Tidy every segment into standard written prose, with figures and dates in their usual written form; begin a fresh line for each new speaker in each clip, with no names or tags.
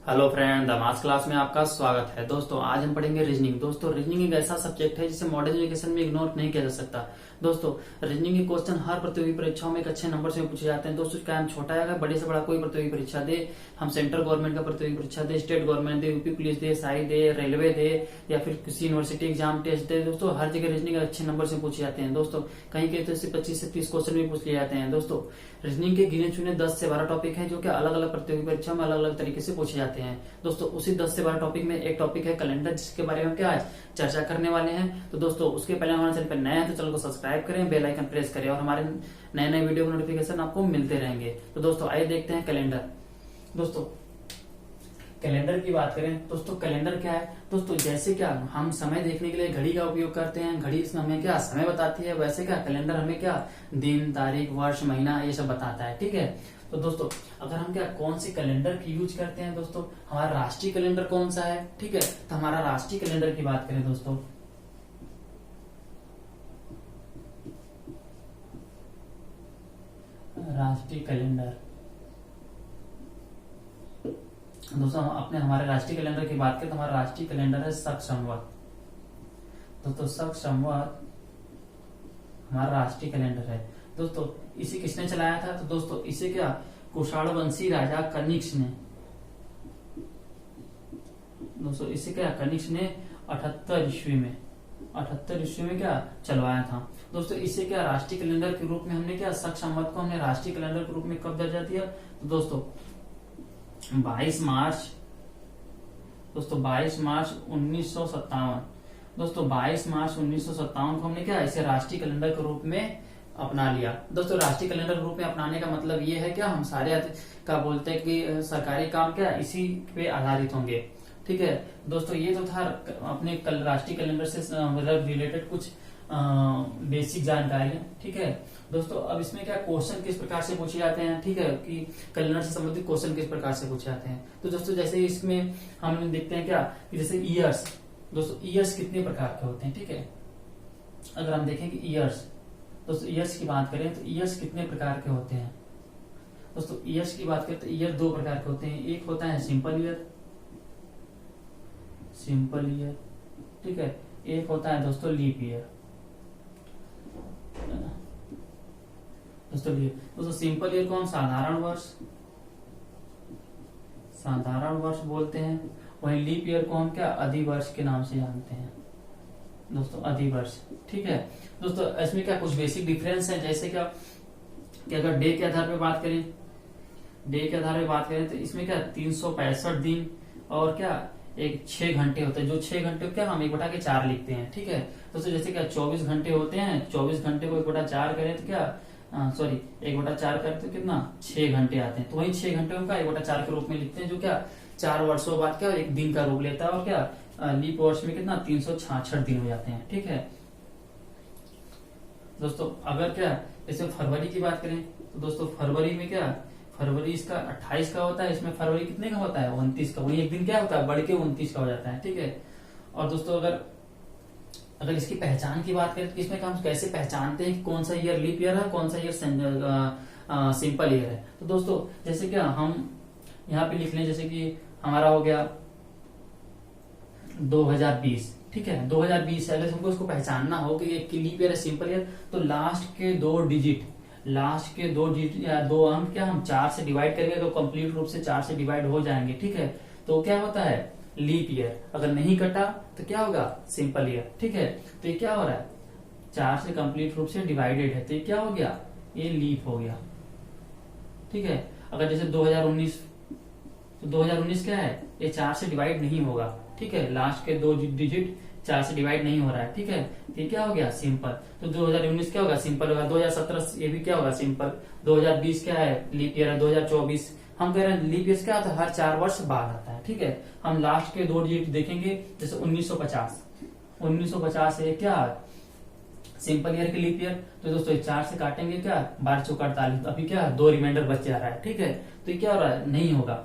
Hello friend, दमास class में आपका स्वागत है। दोस्तों आज हम पढ़ेंगे रीजनिंग। दोस्तों रीजनिंग एक ऐसा सब्जेक्ट है जिसे मॉडर्न एजुकेशन में इग्नोर नहीं किया जा सकता। दोस्तों रीजनिंग के क्वेश्चन हर प्रतियोगी परीक्षाओं में एक अच्छे नंबर से पूछे जाते हैं। दोस्तों चाहे हम छोटा या बड़े से बड़ा कोई प्रतियोगी परीक्षा दे, हम सेंट्रल गवर्नमेंट का प्रतियोगी परीक्षा दे, स्टेट गवर्नमेंट दे, यूपी पुलिस दे, साई दे, रेलवे दे या फिर किसी यूनिवर्सिटी एग्जाम टेस्ट दे, दोस्तों हर जगह रीजनिंग अच्छे नंबर से पूछे जाते हैं। दोस्तों कहीं कहीं तो इससे 25 से 30 क्वेश्चन भी पूछ लिए जाते हैं। दोस्तों रीजनिंग के गिने चुने 10 से 12 टॉपिक है जो कि अलग अलग प्रतियोगी परीक्षा में अलग अलग तरीके से पूछे जाते हैं। दोस्तों उसी 10 से 12 टॉपिक में एक टॉपिक है कैलेंडर, जिसके बारे में क्या आज चर्चा करने वाले हैं। तो दोस्तों उसके पहले हमारे चैनल पर नए हैं तो चैनल को सब्सक्राइब करें, बेल आइकन प्रेस करें और हमारे नए नए वीडियो के नोटिफिकेशन आपको मिलते रहेंगे। तो दोस्तों आइए देखते हैं कैलेंडर। दोस्तों कैलेंडर की बात करें, दोस्तों कैलेंडर क्या है? दोस्तों जैसे क्या हम समय देखने के लिए घड़ी का उपयोग करते हैं, घड़ी इसमें हमें क्या समय बताती है, वैसे क्या कैलेंडर हमें क्या दिन, तारीख, वर्ष, महीना ये सब बताता है। ठीक है। तो दोस्तों अगर हम क्या कौन सी कैलेंडर की यूज करते हैं, दोस्तों हमारा राष्ट्रीय कैलेंडर कौन सा है? ठीक है, तो हमारा राष्ट्रीय कैलेंडर की बात करें दोस्तों, राष्ट्रीय कैलेंडर, दोस्तों हमारे राष्ट्रीय कैलेंडर की बात करें तो हमारा राष्ट्रीय कैलेंडर है शक संवत। दोस्तों शक संवत हमारा राष्ट्रीय कैलेंडर है। दोस्तों इसे किसने चलाया था? तो दोस्तों इसे क्या कुषाणवंशी राजा कनिष्क ने, दोस्तों इसे क्या कनिष्क ने 78 ईस्वी में क्या चलवाया था। दोस्तों इसे क्या राष्ट्रीय कैलेंडर के रूप में हमने क्या शक संवत को हमने राष्ट्रीय कैलेंडर के रूप में कब दर्जा दिया? तो दोस्तों 22 मार्च 1957। दोस्तों 22 मार्च 1957 को हमने क्या इसे राष्ट्रीय कैलेंडर के रूप में अपना लिया। दोस्तों राष्ट्रीय कैलेंडर के रूप में अपनाने का मतलब ये है क्या हम सारे का बोलते हैं कि सरकारी काम क्या इसी पे आधारित होंगे। ठीक है दोस्तों, ये तो था अपने राष्ट्रीय कैलेंडर से मतलब रिलेटेड कुछ बेसिक जानकारी है। ठीक है दोस्तों, अब इसमें क्या क्वेश्चन किस प्रकार से पूछे जाते हैं, ठीक है कि कैलेंडर से संबंधित क्वेश्चन किस प्रकार से पूछे जाते हैं। तो दोस्तों जैसे इसमें हम देखते हैं क्या कि जैसे ईयर्स, दोस्तों ईयर्स कितने प्रकार के होते हैं। ठीक है, अगर हम देखें कि ईयर्स, दोस्तों ईयर्स की बात करें तो ईयर्स कितने प्रकार के होते हैं। दोस्तों ईयर्स की बात करें तो ईयर दो प्रकार के होते हैं। एक होता है सिंपल ईयर, ठीक है, एक होता है दोस्तों लीप ईयर। दोस्तों सिंपल ईयर को हम साधारण वर्ष बोलते हैं, वहीं लीप ईयर को हम क्या अधिवर्ष के नाम से जानते हैं। दोस्तों अधिवर्ष। ठीक है दोस्तों, इसमें क्या कुछ बेसिक डिफरेंस है, जैसे क्या कि अगर डे के आधार पे बात करें, तो इसमें क्या 365 दिन और क्या एक 6 घंटे होते हैं, जो 6 घंटे को क्या हम 1/4 लिखते हैं। ठीक है दोस्तों, जैसे क्या 24 घंटे होते हैं, 24 घंटे को 1/4 करें तो क्या 1/4 करें तो कितना 6 घंटे आते हैं। तो वही 6 घंटे का 1/4 के रूप में लिखते हैं, जो क्या 4 वर्षों बाद क्या एक दिन का रूप लेता है और क्या लीप वर्ष में कितना 366 दिन हो जाते हैं। ठीक है दोस्तों, अगर क्या जैसे फरवरी की बात करें तो दोस्तों फरवरी में क्या फरवरी इसका 28 का होता है, इसमें फरवरी कितने का होता है 29 का, वही एक दिन क्या होता है बढ़ के 29 का हो जाता है। ठीक है, और दोस्तों अगर इसकी पहचान की बात करें तो इसमें हम कैसे पहचानते हैं कि कौन सा ईयर लीप ईयर है, कौन सा ईयर सिंपल ईयर है। तो दोस्तों जैसे क्या हम यहाँ पे लिख लें, जैसे कि हमारा हो गया 2020। ठीक है 2020 है, हमको इसको पहचानना हो कि एक लीप ईयर है सिंपल ईयर, तो लास्ट के दो डिजिट या 2 अंक क्या हम 4 से डिवाइड करेंगे तो कंप्लीट रूप से 4 से डिवाइड हो जाएंगे। ठीक है, तो क्या होता है लीप ईयर। अगर नहीं कटा तो क्या होगा सिंपल ईयर। ठीक है, तो ये क्या हो रहा है 4 से कंप्लीट रूप से डिवाइडेड है, तो ये क्या हो गया ये लीप हो गया। ठीक है, अगर जैसे 2019, तो 2019 क्या है ये 4 से डिवाइड नहीं होगा। ठीक है, लास्ट के 2 डिजिट 4 से डिवाइड नहीं हो रहा है। ठीक है, तो ये क्या हो गया सिंपल। तो 2019 क्या होगा सिंपल होगा। 2017 ये भी क्या होगा सिंपल। 2020 क्या है लीप ईयर है। 2024 हम कह रहे हैं लीप ईयर क्या आता है हर 4 वर्ष बाद आता है। ठीक है, हम लास्ट के 2 डिजिट देखेंगे, जैसे 1950 है क्या सिंपल ईयर के लीप ईयर। तो दोस्तों 4 से काटेंगे क्या 12 चौका 48, अभी क्या 2 रिमाइंडर बच जा रहा है। ठीक है, तो ये क्या हो रहा है नहीं होगा,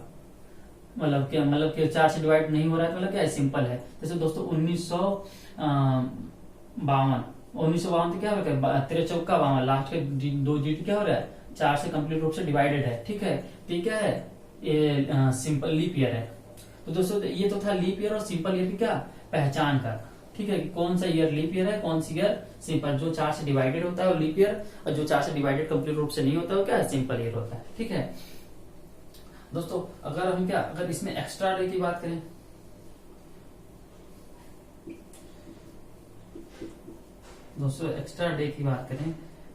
मतलब क्या 4 से डिवाइड नहीं हो रहा है, तो मतलब क्या है सिंपल है। जैसे दोस्तों 1952 तो क्या होगा 13 चौका 52, लास्ट के 2 डिजिट क्या हो रहा है 4 से कंप्लीट रूप से डिवाइडेड है। ठीक है, तो क्या है ये सिंपल लीप ईयर है। तो दोस्तों ये तो था लीप ईयर और सिंपल ईयर की क्या पहचान करना, ठीक है, कि कौन सा ईयर लीप ईयर है, कौन सी ईयर सिंपल। जो 4 से डिवाइडेड होता है वो लीप ईयर, और जो 4 से डिवाइडेड कंप्लीट रूप से नहीं होता वो क्या है, सिंपल ईयर होता है, ठीक है। दोस्तों अगर इसमें एक्स्ट्रा डे की बात करें, दोस्तों एक्स्ट्रा डे की बात करें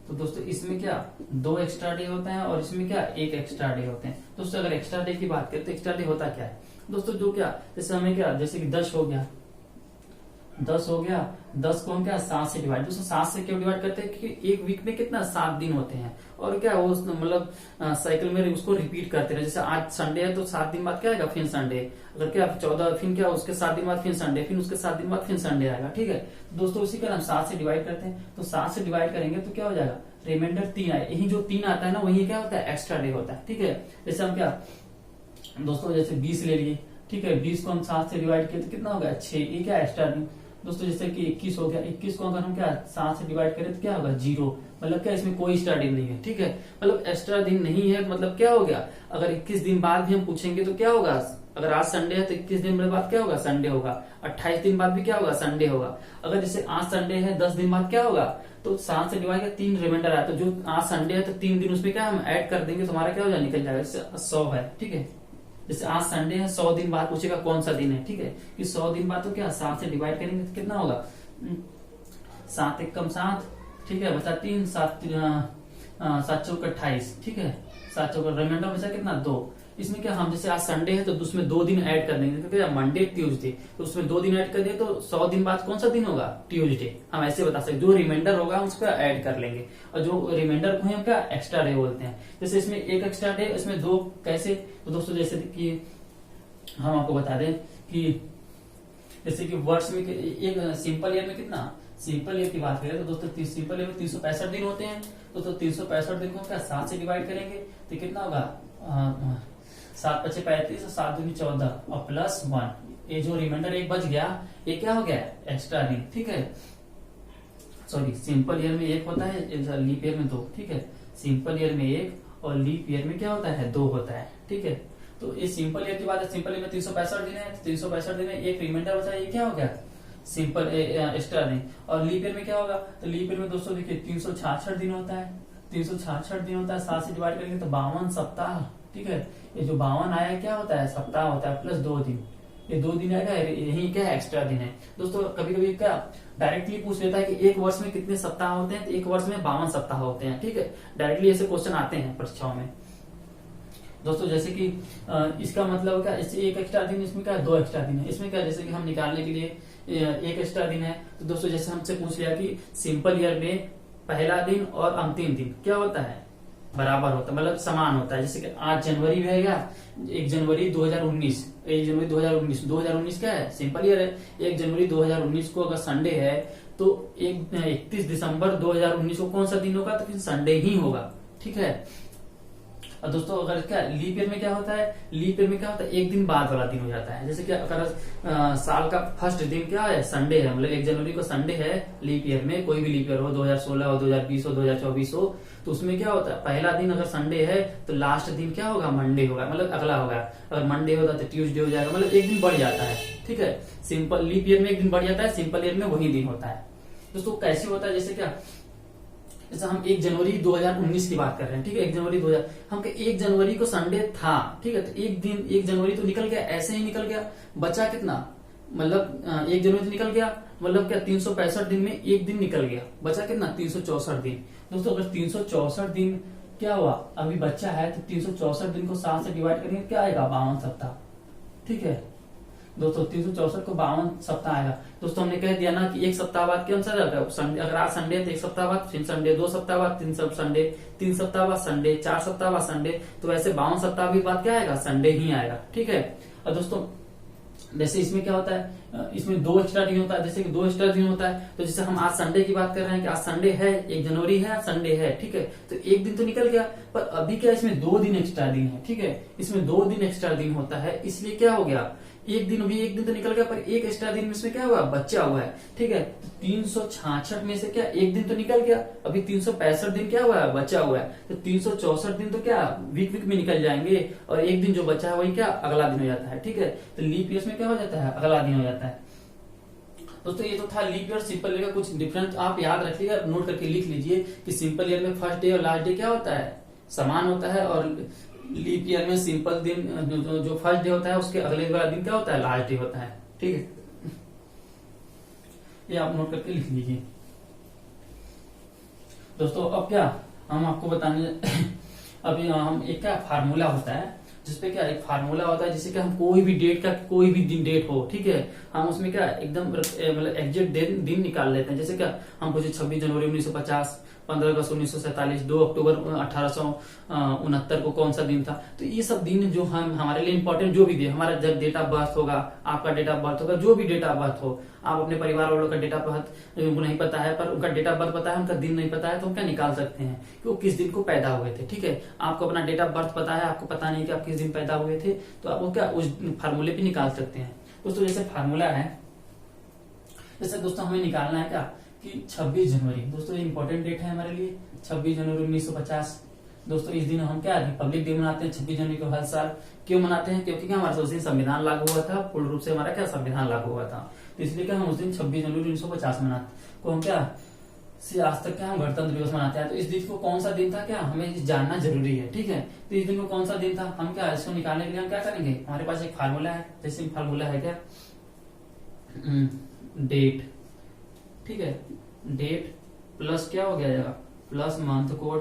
तो दोस्तों इसमें क्या 2 एक्स्ट्रा डे होते हैं और इसमें क्या 1 एक्स्ट्रा डे होते हैं। दोस्तों अगर एक्स्ट्रा डे की बात करें तो एक्स्ट्रा डे होता क्या है दोस्तों, जो क्या जैसे हमें क्या जैसे कि 10 हो गया, 10 को हम क्या 7 से डिवाइड, दोस्तों 7 से क्यों डिवाइड करते हैं, क्योंकि एक वीक में कितना 7 दिन होते हैं, और क्या वो मतलब साइकिल में उसको रिपीट करते रहे। जैसे आज संडे है तो 7 दिन बाद क्या आएगा, फिर संडे, अगर क्या 14 फिर क्या उसके 7 दिन बाद फिर संडे, फिर उसके 7 दिन बाद फिर संडे आएगा, ठीक है। तो दोस्तों उसी का हम 7 से डिवाइड करते हैं, तो 7 से डिवाइड करेंगे तो क्या हो जाएगा, रिमाइंडर 3 आएगा। यही जो 3 आता है ना वही क्या होता है, एक्स्ट्रा डे होता है, ठीक है। जैसे हम क्या दोस्तों जैसे 20 ले लिए, ठीक है, 20 को हम 7 से डिवाइड किए तो कितना हो गया 6, ये क्या एक्स्ट्रा दिन। दोस्तों जैसे कि 21 हो गया, 21 को अगर हम क्या 7 से डिवाइड करें तो क्या होगा 0, मतलब क्या इसमें कोई एक्स्ट्रा दिन नहीं है, ठीक है, मतलब एक्स्ट्रा दिन नहीं है, मतलब क्या हो गया, अगर 21 दिन बाद भी हम पूछेंगे तो क्या होगा, अगर आज संडे है तो 21 दिन बाद क्या होगा, संडे होगा, 28 दिन बाद भी क्या होगा, संडे होगा। अगर जैसे आज संडे है 10 दिन बाद क्या होगा, तो 7 से डिवाइड कर 3 रिमाइंडर आया, तो जो आज संडे है तो 3 दिन उसमें क्या हम ऐड कर देंगे तो हमारा क्या हो जाएगा, निकल जाएगा, जैसे 100 है, ठीक है। जैसे आज संडे है 100 दिन बाद पूछेगा कौन सा दिन है, ठीक है, कि 100 दिन बाद तो क्या 7 से डिवाइड करेंगे तो कितना होगा, 7 एक कम 7, ठीक है, बचा 3, 7 चौक 28, ठीक है, 7 चौक रिमाइंडर बचा कितना 2। इसमें क्या हम जैसे आज संडे है तो उसमें 2 दिन ऐड कर देंगे, क्योंकि मंडे ट्यूसडे, तो उसमें 2 दिन ऐड कर दिए तो 100 दिन बाद कौन सा दिन होगा, ट्यूसडे। हम ऐसे बता सकते, जो रिमाइंडर होगा उसको ऐड कर लेंगे, और जो रिमाइंडर को हम क्या एक्स्ट्रा डे बोलते हैं। जैसे इसमें 1 एक्स्ट्रा डे, इसमें 2 कैसे, तो दोस्तों जैसे कि हम आपको बता दें कि जैसे कि वर्ष में एक सिंपल ईयर में कितना, सिंपल ईयर की बात करें तो दोस्तों सिंपल ईयर में 365 दिन होते हैं, तो 365 दिन को क्या 7 से डिवाइड करेंगे तो कितना होगा, 7 पचे 35 और 7 दूनी 14 और प्लस 1, ये जो रिमाइंडर 1 बच गया ये क्या हो गया एक्स्ट्रा दिन, ठीक है। सॉरी, सिंपल ईयर में 1 होता है, लीप ईयर में 2, ठीक है, सिंपल ईयर में 1 और लीप ईयर में क्या होता है 2 होता है, ठीक है। तो ये सिंपल ईयर की बात है, सिंपल ईयर में 365 दिन है, 365 दिन में एक रिमाइंडर बचा, ये क्या हो गया सिंपल एक्स्ट्रा दिन। और लीप ईयर में क्या होगा, तो लीप ईयर में दोस्तों देखिए 366 दिन होता है, 366 दिन होता है, 7 से डिवाइड करेंगे तो 52 सप्ताह, ठीक है। ये जो 52 आया क्या होता है, सप्ताह होता है, प्लस 2 दिन, ये 2 दिन आएगा, यही क्या एक्स्ट्रा दिन है। दोस्तों कभी कभी क्या डायरेक्टली पूछ लेता है कि एक वर्ष में कितने सप्ताह होते हैं, तो एक वर्ष में 52 सप्ताह होते हैं, ठीक है, डायरेक्टली ऐसे क्वेश्चन आते हैं परीक्षाओं में। दोस्तों जैसे कि इसका मतलब क्या, इससे 1 एक्स्ट्रा दिन, इसमें क्या 2 एक्स्ट्रा दिन है, इसमें क्या जैसे कि हम निकालने के लिए 1 एक्स्ट्रा दिन है, तो दोस्तों जैसे हमसे पूछ लिया कि सिंपल ईयर में पहला दिन और अंतिम दिन क्या होता है, बराबर होता है, मतलब समान होता है। जैसे कि आज जनवरी में है क्या 1 जनवरी 2019, 1 जनवरी 2019 क्या है, सिंपल ईयर है। 1 जनवरी 2019 को अगर संडे है तो 31 दिसंबर 2019 को कौन सा दिन होगा, तो फिर संडे ही होगा, ठीक है। और दोस्तों अगर क्या लीप ईयर में क्या होता है, लीप ईयर में क्या होता है 1 दिन बाद वाला दिन हो जाता है। जैसे कि अगर साल का फर्स्ट दिन क्या है, संडे है, मतलब 1 जनवरी को संडे है लीप ईयर में, कोई भी लीप ईयर हो, 2016 हो, 2020 हो, 2024 हो, तो उसमें क्या होता है पहला दिन अगर संडे है तो लास्ट दिन क्या होगा, मंडे होगा, मतलब अगला होगा। अगर मंडे होता तो ट्यूसडे हो जाएगा, मतलब 1 दिन बढ़ जाता है, ठीक है। सिंपल लीप ईयर में 1 दिन बढ़ जाता है, सिंपल ईयर में वही दिन होता है। दोस्तों कैसे होता है, जैसे क्या जैसे हम 1 जनवरी 2019 की बात कर रहे हैं, ठीक है, 1 जनवरी 2000, हम 1 जनवरी को संडे था, ठीक है, तो एक दिन 1 जनवरी तो निकल गया, ऐसे ही निकल गया, बचा कितना, मतलब 1 जनवरी तो निकल गया, मतलब क्या 365 दिन में 1 दिन निकल गया, बचा कितना 364 दिन। दोस्तों अगर 364 दिन क्या हुआ अभी बच्चा है, तो 364 दिन को 7 से डिवाइड करेंगे क्या आएगा 52 सप्ताह, ठीक है। दोस्तों 364 को 52 सप्ताह आएगा। दोस्तों हमने कह दिया ना कि 1 सप्ताह बाद के अनुसार संडे, अगर आज संडे है तो 1 सप्ताह बाद फिर संडे, 2 सप्ताह बाद 3 संडे, 3 सप्ताह बाद संडे, 4 सप्ताह बाद संडे, तो वैसे 52 सप्ताह भी बाद क्या आएगा, संडे ही आएगा, ठीक है। और दोस्तों जैसे इसमें क्या होता है, इसमें 2 एक्स्ट्रा दिन होता है, जैसे कि 2 एक्स्ट्रा दिन होता है, तो जैसे हम आज संडे की बात कर रहे हैं कि आज संडे है, 1 जनवरी है, संडे है, ठीक है, तो 1 दिन तो निकल गया, पर अभी क्या इसमें 2 दिन एक्स्ट्रा दिन है, ठीक है, इसमें 2 दिन एक्स्ट्रा दिन होता है, इसलिए क्या हो गया, 1 दिन, अभी 1 दिन तो निकल गया, पर 1 एक्स्ट्रा दिन में इसमें क्या हुआ, बचा हुआ है, ठीक है, तो 366 में से क्या 1 दिन तो निकल गया, अभी 365 दिन क्या हुआ है, बचा हुआ है, तो 364 दिन तो क्या वीक वीक में निकल जाएंगे, और 1 दिन जो बचा है वही क्या अगला दिन हो जाता है, ठीक है, तो लीप ईयर में क्या हो जाता है, अगला दिन हो जाता है। दोस्तों ये तो था लीप ईयर सिंपल ईयर का कुछ डिफरेंस, आप याद रखिएगा, नोट करके लिख लीजिए कि सिंपल ईयर में फर्स्ट डे और लास्ट डे क्या होता है, समान होता है, और लीप ईयर में सिंपल दिन जो फर्स्ट डे होता है उसके अगले वाला दिन क्या होता है, लास्ट डे होता है, ठीक है, ये आप नोट करके लिख लीजिए। दोस्तों अब क्या हम आपको बताने अभी हम एक क्या फार्मूला होता है, जिसपे क्या एक फार्मूला होता है, जिससे कि हम कोई भी डेट का कोई भी दिन डेट हो, ठीक है, हम उसमें क्या एकदम मतलब एग्जैक्ट दिन निकाल लेते हैं। जैसे क्या हम पूछे 26 जनवरी 1950, 15 अगस्त 1947, 2 अक्टूबर 1869 को कौन सा दिन था, तो ये सब दिन जो हम हमारे लिए इंपॉर्टेंट जो भी दिन, हमारा जब डेट ऑफ बर्थ होगा, आपका डेट ऑफ बर्थ होगा, जो भी डेट ऑफ बर्थ हो, आप अपने परिवार वालों का डेट ऑफ बर्थ उनको नहीं पता है, पर उनका डेट ऑफ बर्थ पता है, उनका दिन नहीं पता है, तो हम क्या निकाल सकते हैं कि वो किस दिन को पैदा हुए थे, ठीक है, आपको अपना डेट ऑफ बर्थ पता है, आपको पता नहीं कि आप किस दिन पैदा हुए थे, तो आप वो क्या उस फार्मूले पे निकाल सकते हैं। दोस्तों जैसे फार्मूला है, जैसे दोस्तों हमें निकालना है क्या कि 26 जनवरी, दोस्तों ये इंपॉर्टेंट डेट है हमारे लिए, 26 जनवरी 1950। दोस्तों इस दिन हम क्या रिपब्लिक डे मनाते हैं 26 जनवरी को हर साल, क्यों मनाते हैं, क्योंकि क्या हमारे उस दिन संविधान लागू हुआ था, पूर्ण रूप से हमारा क्या संविधान लागू हुआ था, तो इसलिए क्या हम उस दिन 26 जनवरी 1950 मनाते को हम क्या से आज तक क्या हम गणतंत्र दिवस मनाते हैं। तो इस दिन को कौन सा दिन था क्या हमें जानना जरूरी है, ठीक है, तो इस दिन को कौन सा दिन था, हम क्या इसको निकालने के लिए हम क्या करेंगे, हमारे पास एक फार्मूला है, जैसे फार्मूला है क्या डेट, ठीक है, डेट प्लस क्या हो गया जाएगा, plus month code,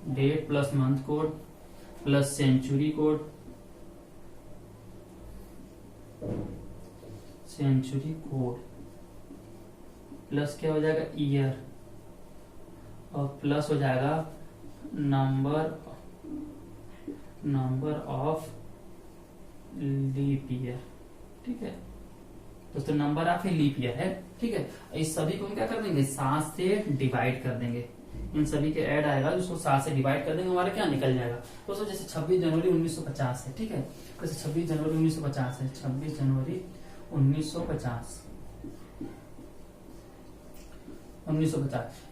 date plus month code plus century code, plus क्या हो जाएगा ईयर, और प्लस हो जाएगा नंबर ऑफ लीप ईयर, ठीक है दोस्तों, नंबर ऑफ लीप ईयर है, ठीक है, इस सभी को हम क्या कर देंगे 7 से डिवाइड कर देंगे, इन सभी के ऐड आएगा जिसको 7 से डिवाइड कर देंगे, हमारा क्या निकल जाएगा दोस्तों, जैसे 26 जनवरी 1950 है, ठीक है, जैसे 26 जनवरी 1950 है, 26 जनवरी 1950,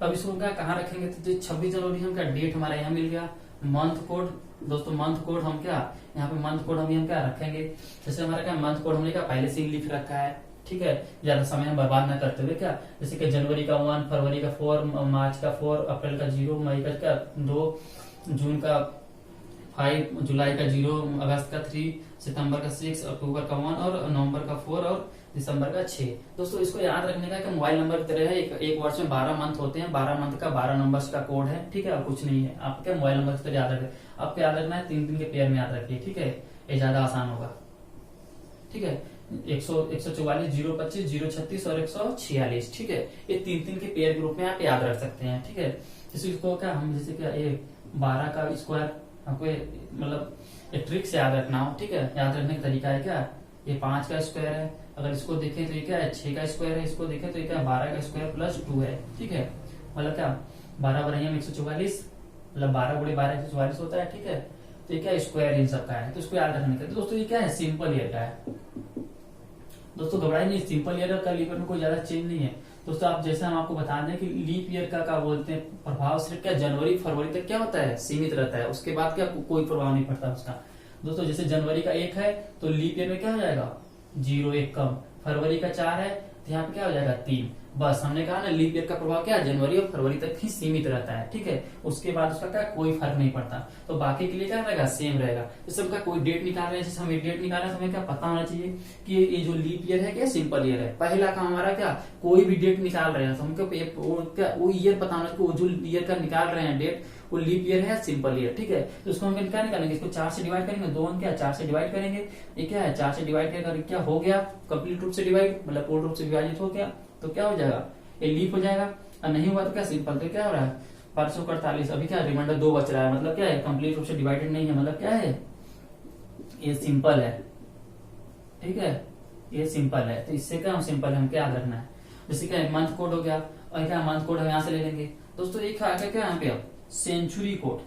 अब इसको क्या कहाँ रखेंगे, तो 26 जनवरी हम क्या डेट हमारा यहाँ मिल गया, मंथ कोड, दोस्तों मंथ कोड हम क्या यहाँ पे मंथ कोड हम क्या रखेंगे, जैसे हमारा क्या मंथ कोड हमने क्या पहले से ही लिख रखा है, ठीक है, ज्यादा समय हम बर्बाद ना करते हुए क्या, जैसे कि जनवरी का 1, फरवरी का 4, मार्च का 4, अप्रैल का 0, मई का क्या 2, जून का 5, जुलाई का 0, अगस्त का 3, सितंबर का 6, अक्टूबर का 1 और नवंबर का 4 और दिसंबर का 6। दोस्तों इसको याद रखने का कि मोबाइल नंबर की तरह है, एक वर्ष में 12 मंथ होते हैं, 12 मंथ का 12 नंबर्स का कोड है, ठीक है, और कुछ नहीं है, आप क्या मोबाइल नंबर की तरह याद रखें, आपको याद रखना है 3 के पेयर में याद रखिए, ठीक है, ये ज्यादा आसान होगा, ठीक है, 144, 025, 036 और 146, ठीक है, ये 3 के पेयर के रूप में आप याद रख सकते हैं, ठीक है, इसको क्या हम जैसे क्या ये 12 का स्क्वायर आपको मतलब एक ट्रिक से याद रखना हो, ठीक है, याद रखने का तरीका है क्या, ये 5 का स्क्वायर है, अगर इसको देखें तो ये क्या है 6 का स्क्वायर है, इसको देखें तो ये क्या 12 का स्क्वायर प्लस 2 है, ठीक है, मतलब क्या 12 बराबर 144, मतलब 12 गुणे 12 144 होता है, ठीक है, तो ये क्या स्क्वायर इन सब का है, तो इसको याद रखने का, दोस्तों ये क्या है सिंपल ईयर का है, दोस्तों घबराइए नहीं, सिंपल ईयर का लीप ईयर में कोई ज्यादा चेंज नहीं है। दोस्तों आप जैसे हम आपको बता दें कि लीप ईयर का क्या बोलते हैं प्रभाव सिर्फ क्या जनवरी फरवरी तक क्या होता है सीमित रहता है, उसके बाद क्या कोई प्रभाव नहीं पड़ता उसका। दोस्तों जैसे जनवरी का 1 है तो लीप ईयर में क्या हो जाएगा 0 1 कम, फरवरी का 4 है तो यहाँ पे क्या हो जाएगा 3, बस हमने कहा ना लीप ईयर का प्रभाव क्या जनवरी और फरवरी तक ही सीमित रहता है, ठीक है, उसके बाद उसका क्या कोई फर्क नहीं पड़ता, तो बाकी के लिए क्या रहेगा सेम रहेगा। जैसे उनका कोई डेट निकाल रहे हैं, जैसे हम डेट निकाल रहे हैं, हमें क्या पता होना चाहिए कि ये जो लीप ईयर है क्या सिंपल ईयर है। पहला काम हमारा क्या कोई भी डेट निकाल रहे हैं तो हमको क्या वो ईयर पता होना चाहिए, जो ईयर का निकाल रहे हैं डेट वो लीप ईयर है सिंपल ईयर, ठीक है, तो उसको हम क्या निकालेंगे, इसको 4 से डिवाइड करेंगे, 2 क्या 4 से डिवाइड करेंगे, ये क्या है 4 से डिवाइड करके क्या हो गया कंप्लीट रूप से डिवाइड, मतलब पूर्ण रूप से विभाजित हो गया, तो क्या हो जाएगा ये लीप हो जाएगा, और नहीं हुआ तो क्या सिंपल, तो क्या हो रहा है 548, अभी क्या रिमाइंडर 2 बच रहा है, मतलब क्या है कंप्लीट रूप से डिवाइडेड नहीं है, मतलब क्या है ये सिंपल है, ठीक है, ये सिंपल है, तो इससे क्या सिंपल है हमको याद रखना है। जैसे क्या मंथ कोड हो गया, और क्या मंथ कोड हम यहाँ से ले लेंगे। दोस्तों ये क्या क्या यहाँ पे सेंचुरी कोड।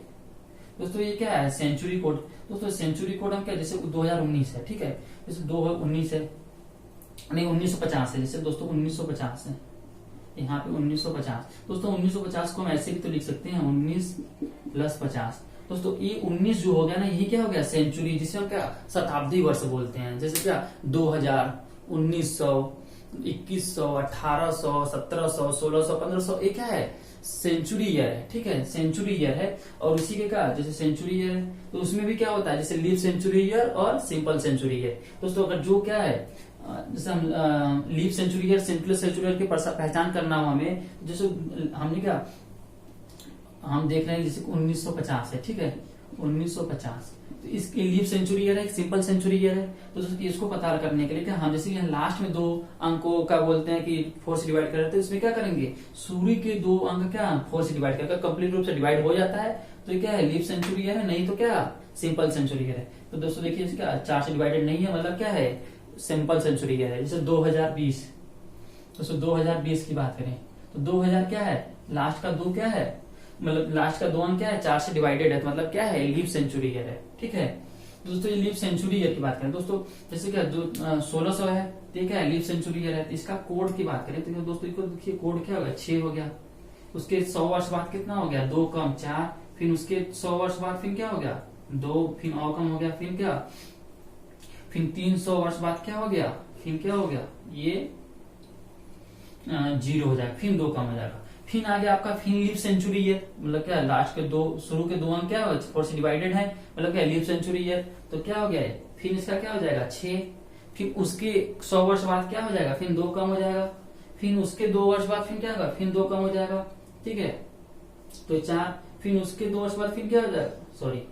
दोस्तों ये क्या है सेंचुरी कोड। दोस्तों सेंचुरी कोड हम क्या जैसे 2019 है, ठीक है, जैसे 2019 है, नहीं 1950 है, जैसे दोस्तों 1950 है, यहाँ पे 1950। दोस्तों 1950 को हम ऐसे भी तो लिख सकते हैं 19 + 50। दोस्तों ये 19 जो हो गया ना, ये क्या हो गया सेंचुरी, जिसे हम क्या शताब्दी वर्ष बोलते हैं। जैसे क्या 2000, 1900, 2100, 1800, 1700, 1600, 1500, ये क्या है सेंचुरी ईयर है, ठीक है, सेंचुरी ईयर है। और उसी के क्या जैसे सेंचुरी ईयर है तो उसमें भी क्या होता है जैसे लीप सेंचुरी ईयर और सिंपल सेंचुरी ईयर। दोस्तों अगर जो क्या है जैसे हम leap century year, simple century year की पहचान करना हो हमें, जैसे हमने क्या हम देख रहे हैं जैसे 1950 है, ठीक है, 1950, तो इसकी लीप सेंचुरी ईयर है, सिंपल सेंचुरी ईयर है। तो इसको पता करने के लिए क्या हम जैसे लास्ट में 2 अंकों का बोलते हैं कि 4 से डिवाइड कर रहे थे, इसमें क्या करेंगे शुरू के 2 अंक क्या 4 से डिवाइड करके कंप्लीट रूप से डिवाइड हो जाता है तो ये क्या है लीप सेंचुरी ईयर है, नहीं तो क्या सिंपल सेंचुरी ईयर है। तो दोस्तों देखिए क्या 4 से डिवाइडेड नहीं है, मतलब क्या है सिंपल सेंचुरी ईयर है। जैसे 2020, दोस्तों 2020 की बात करें तो 2000 क्या है लास्ट का 2 क्या है, मतलब लास्ट का 2 अंक क्या है 4 से डिवाइडेड है, तो मतलब क्या है लीप सेंचुरी ईयर है, ठीक है। दोस्तों ये लीप सेंचुरी ईयर की बात करें दोस्तों, जैसे क्या 1600 है, ठीक है, लीप सेंचुरी ईयर है। तो इसका कोड की बात करें तो दोस्तों इसको देखिए कोड क्या हो गया 6 हो गया। उसके 100 वर्ष बाद कितना हो गया 2 कम 4, फिर उसके 100 वर्ष बाद फिर क्या हो गया 2, फिर और कम हो गया, फिर क्या फिर 300 वर्ष बाद क्या हो गया, फिर क्या हो गया ये 0 हो जाएगा, फिर 2 कम हो जाएगा, फिर आगे आपका फिर लीप सेंचुरी ईयर, मतलब क्या लास्ट के 2 शुरू के 2 अंक क्या है 4 से डिवाइडेड है, मतलब क्या लीप सेंचुरी ईयर। तो क्या हो गया है फिर इसका क्या हो जाएगा 6, फिर उसके 100 वर्ष बाद क्या हो जाएगा फिर 2 कम हो जाएगा, फिर उसके 2 वर्ष बाद फिर क्या होगा फिर 2 कम हो जाएगा, ठीक है, तो 4, फिर उसके 2 वर्ष बाद फिर क्या हो जाएगा सॉरी,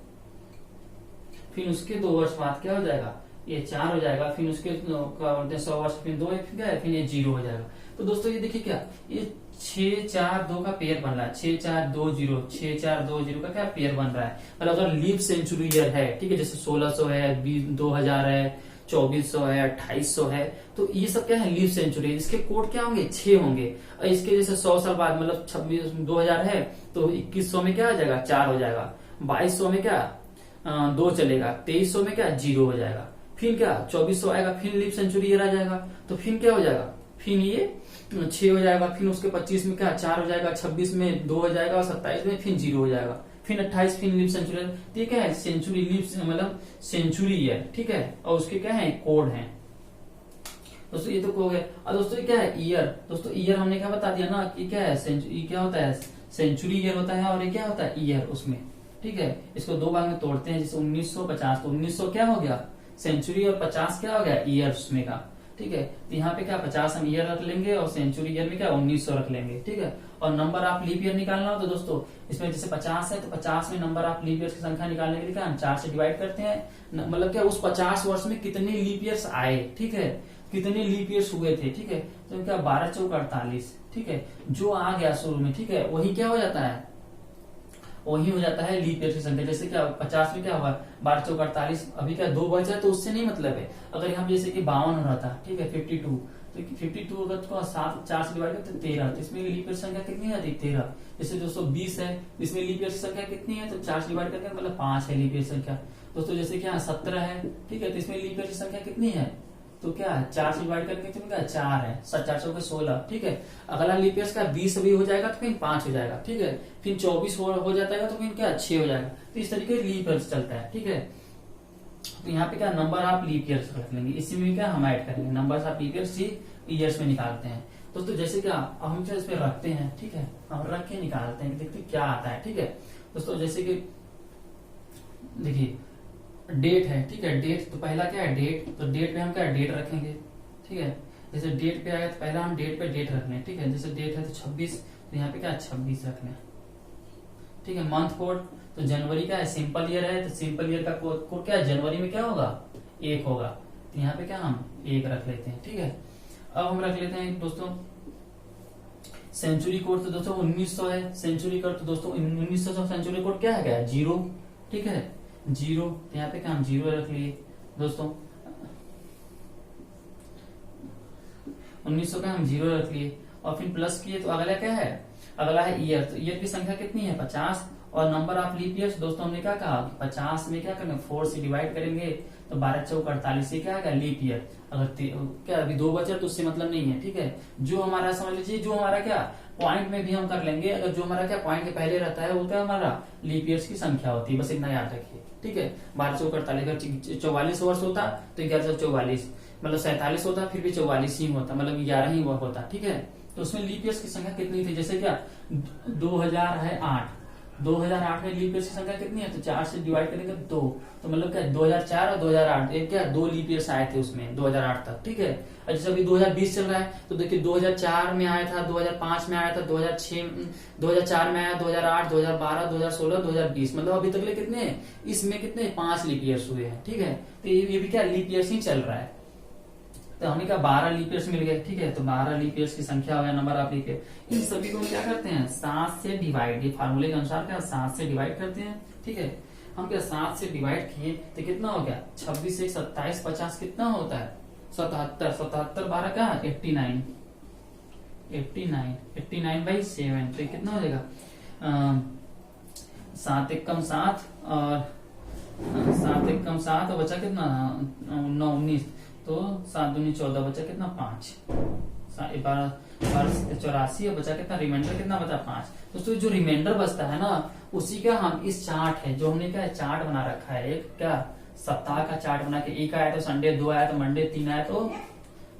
फिर उसके 2 वर्ष बाद क्या हो जाएगा ये 4 हो जाएगा, फिर उसके क्या बोलते हैं 100 वर्ष फिर 2 फिर क्या है फिर ये 0 हो जाएगा। तो दोस्तों ये देखिए क्या ये 6 4 2 का पेयर बन रहा है, 6 4 2 0, 6 4 2 0 का क्या पेयर बन रहा है। मतलब अगर लीप सेंचुरी ईयर है, ठीक है, जैसे 1600 है, 2000 है, 2400 है, 2800 है, तो ये सब क्या है लीप सेंचुरी। इसके कोड क्या होंगे 6 होंगे। और इसके जैसे 100 साल बाद मतलब 2000 है तो 2100 में क्या आ जाएगा 4 हो जाएगा, 2200 में क्या 2 चलेगा, 2300 में क्या 0 हो जाएगा, फिर क्या 2400 आएगा, फिर लीप सेंचुरी ईयर आ जाएगा, तो फिर क्या हो जाएगा फिर ये 6 हो जाएगा, फिर उसके 25 में क्या 4 हो जाएगा, 26 में 2 हो जाएगा, और 27 में फिर 0 हो जाएगा, फिर 28 फिर लीप सेंचुरी, ठीक है, सेंचुरी लीप मतलब सेंचुरी ईयर, ठीक है, और उसके क्या है कोड है। दोस्तों ये तो हो गया। और दोस्तों ये क्या है ईयर। दोस्तों ईयर हमने क्या बता दिया ना कि क्या है सेंचुरी, क्या होता है सेंचुरी ईयर होता है, और ये क्या होता है ईयर उसमें, ठीक है। इसको 2 भाग में तोड़ते हैं, जैसे 1950 तो 1900 क्या हो गया सेंचुरी, और 50 क्या हो गया ईयर उसमें का, ठीक है। तो यहाँ पे क्या 50 हम ईयर रख लेंगे, और सेंचुरी ईयर में क्या 1900 रख लेंगे, ठीक है। और नंबर आप लीप ईयर निकालना हो तो दोस्तों इसमें जैसे 50 है तो 50 में नंबर आप लीप ईयर की संख्या निकालने के लिए क्या हम 4 से डिवाइड करते हैं, मतलब क्या उस 50 वर्ष में कितने लीप ईयर्स आए, ठीक है, कितने लीप ईयर्स हुए थे, ठीक है। तो क्या 12 चौक 48, ठीक है, जो आ गया शुरू में, ठीक है, वही क्या हो जाता है वही हो जाता है लीप ईयर की संख्या। जैसे क्या 50 में क्या हुआ 12 चौक 48, अभी क्या 2 बचा है तो उससे नहीं मतलब है। अगर यहाँ जैसे कि 52 हो रहा था, ठीक है, 52, तो 52 अगर तो 7 4 से डिवाइड करते 13, तो इसमें लीप ईयर संख्या कितनी आती है 13। जैसे 220 है, इसमें लीप ईयर संख्या कितनी है तो 4 से डिवाइड करके मतलब 5 है लीप ईयर संख्या। दोस्तों जैसे कि यहाँ 17 है, ठीक है, तो इसमें लीप ईयर की संख्या कितनी है तो क्या है 4 से डिवाइड करके कितनी क्या 4 है, 4 के 16, ठीक है। अगला लीप ईयर का 20 भी हो जाएगा तो फिर 5 हो जाएगा, ठीक है, फिर 24 हो जाता है तो फिर क्या 6 हो जाएगा। तो इस तरीके लीप ईयर चलता है, ठीक है। तो यहाँ पे क्या नंबर आप लीप ईयर्स रख लेंगे, इसी में क्या हम ऐड करेंगे नंबर आप लीप ईयर्स में निकालते हैं। दोस्तों जैसे क्या हम इस पे रखते हैं, ठीक है, हम रख के निकालते हैं, देखते क्या आता है, ठीक है। दोस्तों जैसे कि देखिए डेट है, ठीक है, डेट तो पहला क्या है डेट, तो डेट पे हम क्या डेट रखेंगे, ठीक है। जैसे डेट पे आया तो पहला हम डेट पे डेट रख लें, ठीक है। जैसे डेट है तो 26, तो यहाँ पे क्या 26 रख लें, ठीक है। मंथ कोड तो जनवरी का है, सिंपल ईयर है तो सिंपल ईयर का कोड क्या है जनवरी में क्या होगा 1 होगा, तो यहाँ पे क्या हम 1 रख लेते हैं, ठीक है। अब हम रख लेते हैं दोस्तों सेंचुरी कोड, तो दोस्तों 1900 है सेंचुरी कोड, तो दोस्तों 1900 सेंचुरी कोड क्या है 0, ठीक है 0, यहाँ पे क्या हम 0 रख लिए। दोस्तों 1900 का हम 0 रख लिए और फिर प्लस किए, तो अगला क्या है, अगला है ईयर। तो ईयर की संख्या कितनी है 50, और नंबर ऑफ लीप ईयर्स दोस्तों हमने क्या कहा, 50 में क्या करेंगे 4 से डिवाइड करेंगे, तो 12 चौक 48 क्या आएगा लीप ईयर। अगर क्या अभी 2 बचा तो उससे मतलब नहीं है, ठीक है। जो हमारा समझ लीजिए, जो हमारा क्या पॉइंट में भी हम कर लेंगे, अगर जो हमारा क्या पॉइंट के पहले रहता है वो क्या हमारा लीप ईयर्स की संख्या होती है, बस इतना याद रखिए, ठीक है। 12 चौक 48, अगर 44 वर्ष होता तो 1144, मतलब 47 होता फिर भी 44 ही होता, मतलब 11 ही होता, ठीक है। तो उसमें लीप ईयर्स की संख्या कितनी थी, जैसे क्या 2008 में लीप ईयर्स की संख्या कितनी है, तो 4 से डिवाइड करेंगे 2, तो मतलब क्या 2004 और 2008 एक क्या 2 लीप ईयर्स आए थे उसमें 2008 तक, ठीक है। और जैसे अभी 2020 चल रहा है तो देखिए 2004 में आया था, 2005 में आया था, 2004 में आया, 2008, 2012, 2016, 2020, मतलब अभी तक कितने इसमें कितने 5 लीप ईयर्स हुए हैं, ठीक है। तो ये भी क्या लीप ईयर्स ही चल रहा है। तो हमें क्या 12 लीप ईयर्स मिल गए, ठीक है। तो 12 लीप ईयर्स की संख्या हो गया, नंबर ऑफ लीप ईयर। इन सभी को हम क्या करते हैं 7 से डिवाइड, ये फार्मूले के अनुसार क्या 7 से डिवाइड करते हैं, ठीक है। हम क्या 7 से डिवाइड किए तो कितना हो गया 26 1 27 50 कितना होता है 77, 77 12 का 89, 89/7, तो कितना हो जाएगा 7 एक कम 7 और 7 एक कम 7 और बचा कितना 9 19, तो 7 दूनी 14 बचा कितना 5, 84 और बचा कितना रिमाइंडर कितना बचा 5। दोस्तों जो रिमाइंडर बचता है ना उसी का हम इस चार्ट है जो हमने क्या चार्ट बना रखा है, एक क्या सप्ताह का चार्ट बना के, 1 आया तो संडे, 2 आया तो मंडे, 3 आया तो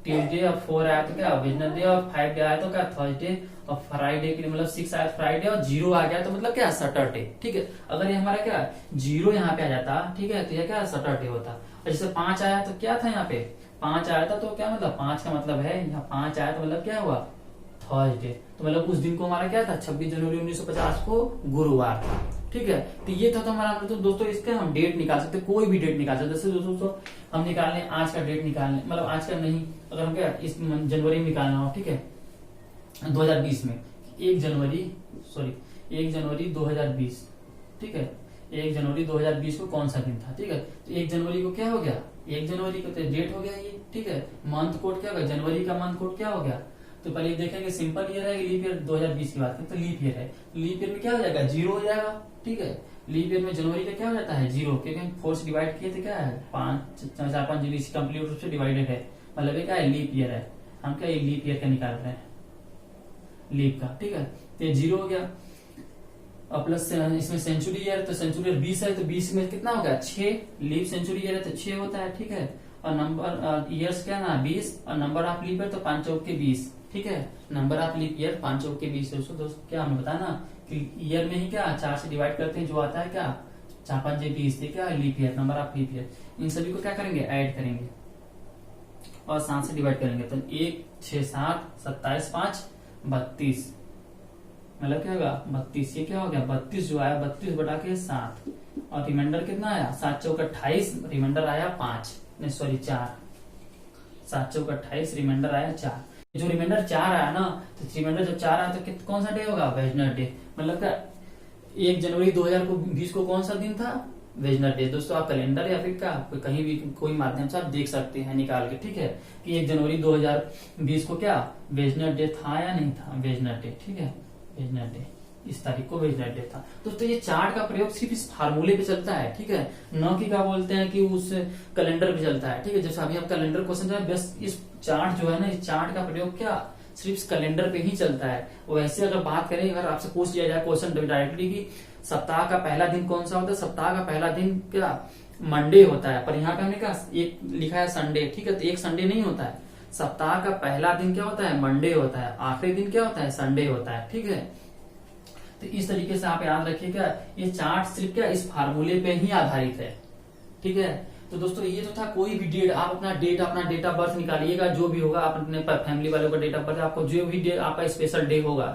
ट्यूसडे, और 4 आया तो क्या वेडनेसडे, और 5 आया तो क्या थर्सडे, और फ्राइडे के लिए मतलब 6 आया फ्राइडे, और 0 आ गया तो मतलब क्या सैटरडे, ठीक है। अगर ये हमारा क्या 0 यहाँ पे आ जाता, ठीक है, तो ये क्या सैटरडे होता। और जैसे 5 आया तो क्या था यहाँ पे 5 आया था, तो क्या मतलब 5 का मतलब है यहाँ 5 आया तो मतलब क्या हुआ थर्सडे, तो मतलब उस दिन को हमारा क्या था 26 जनवरी 1950 को गुरुवार था, ठीक है। तो ये था तो हमारा तो दोस्तों इसका हम डेट निकाल सकते, कोई भी डेट निकाल सकते। जैसे दोस्तों हम निकाल लें आज का डेट निकालने, मतलब आज का नहीं, अगर हम क्या इस जनवरी में निकालना हो, ठीक है 2020 में 1 जनवरी 2020, ठीक है 1 जनवरी 2020 को कौन सा दिन था, ठीक है। तो 1 जनवरी को क्या हो गया 1 जनवरी को तो डेट हो गया ये, ठीक है। मंथ कोड क्या होगा जनवरी का मंथ कोड क्या हो गया, तो पहले देखेंगे सिंपल ईयर है, लीप ईयर 2020 की बात करें तो लीप ईयर है, लीप ईयर में क्या हो जाएगा 0 हो जाएगा, ठीक है। लीप ईयर में जनवरी का क्या हो जाता है 0, क्योंकि 4 से डिवाइड किए थे क्या है 5 4 5 जीबी कंप्लीट रूप से डिवाइडेड है, मतलब ये क्या है लीप ईयर है। हम क्या ये लीप ईयर का निकाल रहे हैं लीप का, ठीक है। तो ये 0 हो गया, और प्लस इसमें सेंचुरी ईयर, तो सेंचुरी ईयर 20 है, तो 20 में कितना होगा 6, लीप सेंचुरी ईयर है तो 6 होता है, ठीक है। और नंबर ईयर्स क्या ना 20, और नंबर ऑफ लीप ईयर तो 5 चौक के 20, ठीक है। नंबर ऑफ लीप ईयर 5 चौक के 20। दोस्तों क्या हमें बताया ना कि ईयर में ही क्या 4 से डिवाइड करते हैं, जो आता है क्या 4 5 20, क्या leap year, number of leap year. इन सभी को क्या करेंगे ऐड करेंगे और 7 से डिवाइड करेंगे, तो 1 6 7 27 5 32, मतलब क्या होगा 32, ये क्या हो गया 32 जो आया 32 बटा के 7, और रिमाइंडर कितना आया 7 चौक 28, रिमाइंडर आया 5 नहीं सॉरी 4, 7 चौक 28 रिमाइंडर आया 4। जो रिमाइंडर 4 आया ना, तो रिमाइंडर जब 4 आया तो कौन सा डे होगा वेडनेसडे, मतलब क्या 1 जनवरी 2020 को कौन सा दिन था वेडनेसडे। दोस्तों आप कैलेंडर या फिर क्या कहीं भी कोई माध्यम से आप देख सकते हैं निकाल के, ठीक है, कि 1 जनवरी 2020 को क्या वेडनेसडे था या नहीं था वेडनेसडे, ठीक है वेडनेसडे, इस तारीख को वेडनेसडे था। दोस्तों ये चार्ट का प्रयोग सिर्फ इस फार्मूले पे चलता है, ठीक है, न कि क्या बोलते हैं कि उस कैलेंडर पे चलता है, ठीक है। जैसे अभी आप कैलेंडर क्वेश्चन जो है बस इस चार्ट जो है ना, इस चार्ट का प्रयोग क्या सिर्फ कैलेंडर पे ही चलता है। वैसे अगर बात करें, अगर आपसे पूछ लिया जाए क्वेश्चन डायरेक्टली कि सप्ताह का पहला दिन कौन सा होता है, सप्ताह का पहला दिन क्या मंडे होता है, पर यहाँ पे हमने क्या एक लिखा है संडे, ठीक है, तो एक संडे नहीं होता है। सप्ताह का पहला दिन क्या होता है मंडे होता है, आखिरी दिन क्या होता है संडे होता है, ठीक है। तो इस तरीके से आप याद रखिएगा, ये चार्ट सिर्फ क्या इस फार्मूले पे ही आधारित है, ठीक है। तो दोस्तों ये तो था कोई भी डेट, आप अपना डेट ऑफ बर्थ निकालिएगा, जो भी होगा आप अपने फैमिली वालों का डेट ऑफ बर्थ, आपको जो भी डेट आपका स्पेशल डे होगा,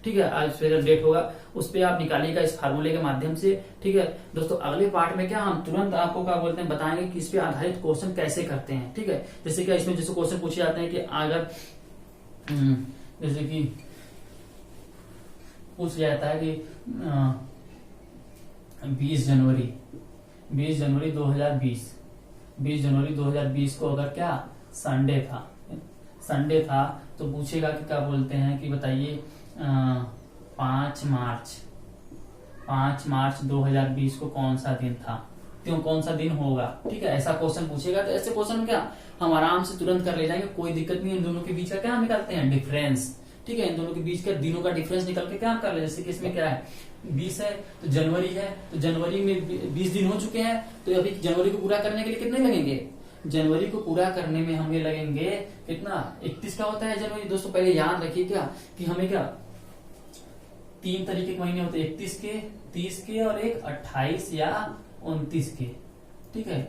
ठीक है स्पेशल डेट होगा उस पे आप निकालिएगा इस फार्मूले के माध्यम से, ठीक है। दोस्तों अगले पार्ट में क्या हम तुरंत आपको क्या बोलते हैं बताएंगे कि इस पे आधारित क्वेश्चन कैसे करते हैं, ठीक है। जैसे क्या इसमें जैसे क्वेश्चन पूछे जाते हैं कि अगर जैसे कि पूछ जाता है कि 20 जनवरी 2020 20 जनवरी 2020 को अगर क्या संडे था तो पूछेगा कि क्या बोलते हैं कि बताइए 5 मार्च 2020 को कौन सा दिन था, क्यों कौन सा दिन होगा। ठीक है, ऐसा क्वेश्चन पूछेगा तो ऐसे क्वेश्चन क्या हम आराम से तुरंत कर ले जाएंगे, कोई दिक्कत नहीं। इन दोनों के बीच का क्या निकालते हैं, डिफरेंस। ठीक है, इन दोनों के बीच का दिनों का डिफरेंस निकल के क्या कर ले, जैसे कि इसमें क्या है 20 है तो जनवरी है, तो जनवरी में 20 दिन हो चुके हैं, तो अभी जनवरी को पूरा करने के लिए कितने लगेंगे, जनवरी को पूरा करने में हमें लगेंगे कितना, 31 का होता है जनवरी। दोस्तों पहले याद रखिए क्या कि हमें क्या 3 तरीके के महीने होते हैं, 31 के, 30 के और एक 28 या 29 के। ठीक है,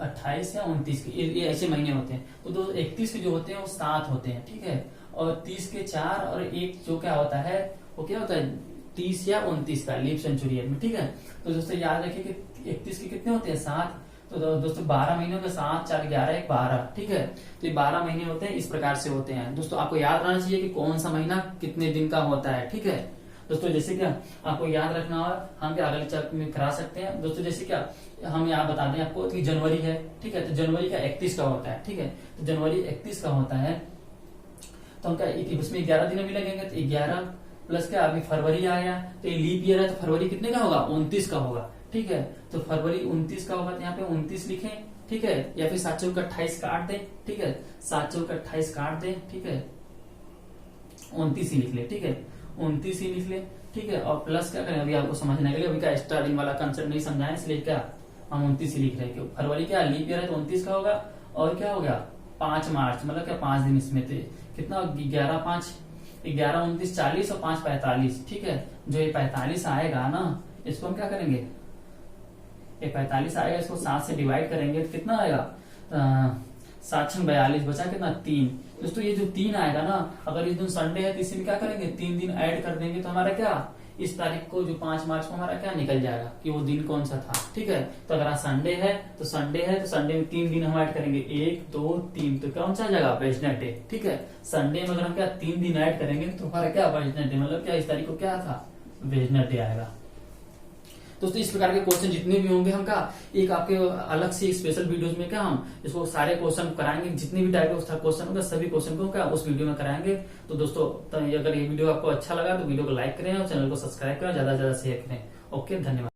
28 या 29 के, ये ऐसे महीने होते हैं। तो दोस्तों 31 के जो होते हैं वो 7 होते हैं। ठीक है, और 30 के 4 और एक जो क्या होता है वो क्या होता है 30 या 29 का लीप सेंचुरी में। ठीक है, तो दोस्तों याद रखिए कि 31 के कितने होते हैं 7, तो दोस्तों 12 महीनों के 7 4 11 1 12। ठीक है, तो ये 12 महीने होते हैं, इस प्रकार से होते हैं। दोस्तों आपको याद रहना चाहिए कि कौन सा महीना कितने दिन का होता है। ठीक है दोस्तों, जैसे क्या आपको याद रखना होगा, हम क्या अगले चैप्टर में करा सकते हैं। दोस्तों जैसे क्या हम यहाँ बता दें आपको कि जनवरी है। ठीक है, तो जनवरी का 31 का होता है। ठीक है, तो जनवरी 31 का होता है, तो हम क्या इसमें 11 दिन भी लगेंगे, तो 11 प्लस क्या अभी फरवरी आया, तो ये लीप ईयर है, तो फरवरी कितने का होगा 29 का होगा। ठीक है, तो फरवरी 29 का होगा, तो यहाँ पे 29 लिखें। ठीक है, या फिर 7 चौक 28 काट दे। ठीक है, 7 चौक 28 काट दे। ठीक है, 29 ही लिख ले। ठीक है, 29 ही लिख ले। ठीक है, और प्लस क्या करें, अभी आपको समझने के लिए अभी क्या स्टार्टिंग वाला कंसेप्ट नहीं समझाए, इसलिए क्या हम 29 ही लिख रहे हैं। फरवरी क्या लीप ईयर है तो 29 का होगा, और क्या हो गया 5 मार्च, मतलब क्या 5 दिन इसमें थे, कितना 11 5 11 29 40 और 5 45। ठीक है, जो ये 45 आएगा ना, इसको हम क्या करेंगे, ये 45 आएगा, इसको 7 से डिवाइड करेंगे तो कितना आएगा 7 6 42, बचा कितना 3। दोस्तों ये जो 3 आएगा ना, अगर इस दिन संडे है तो इसमें क्या करेंगे 3 दिन ऐड कर देंगे, तो हमारा क्या इस तारीख को जो 5 मार्च को हमारा क्या निकल जाएगा कि वो दिन कौन सा था। ठीक है, तो अगर आज संडे है तो संडे में 3 दिन हम ऐड करेंगे, 1 2 3, तो कौन सा आ जाएगा वेडनेसडे। ठीक है, संडे में अगर हम क्या 3 दिन ऐड करेंगे तो हमारा क्या वेडनेसडे, मतलब क्या इस तारीख को क्या था वेडनेसडे आएगा। दोस्तों इस प्रकार के क्वेश्चन जितने भी होंगे हम का एक आपके अलग से स्पेशल वीडियोस में क्या हम इसको सारे क्वेश्चन कराएंगे, जितने भी टाइप का क्वेश्चन होगा सभी क्वेश्चन को क्या उस वीडियो में कराएंगे। तो दोस्तों अगर ये वीडियो आपको अच्छा लगा तो वीडियो को लाइक करें और चैनल को सब्सक्राइब करें, ज्यादा से ज्यादा शेयर करें। ओके, धन्यवाद।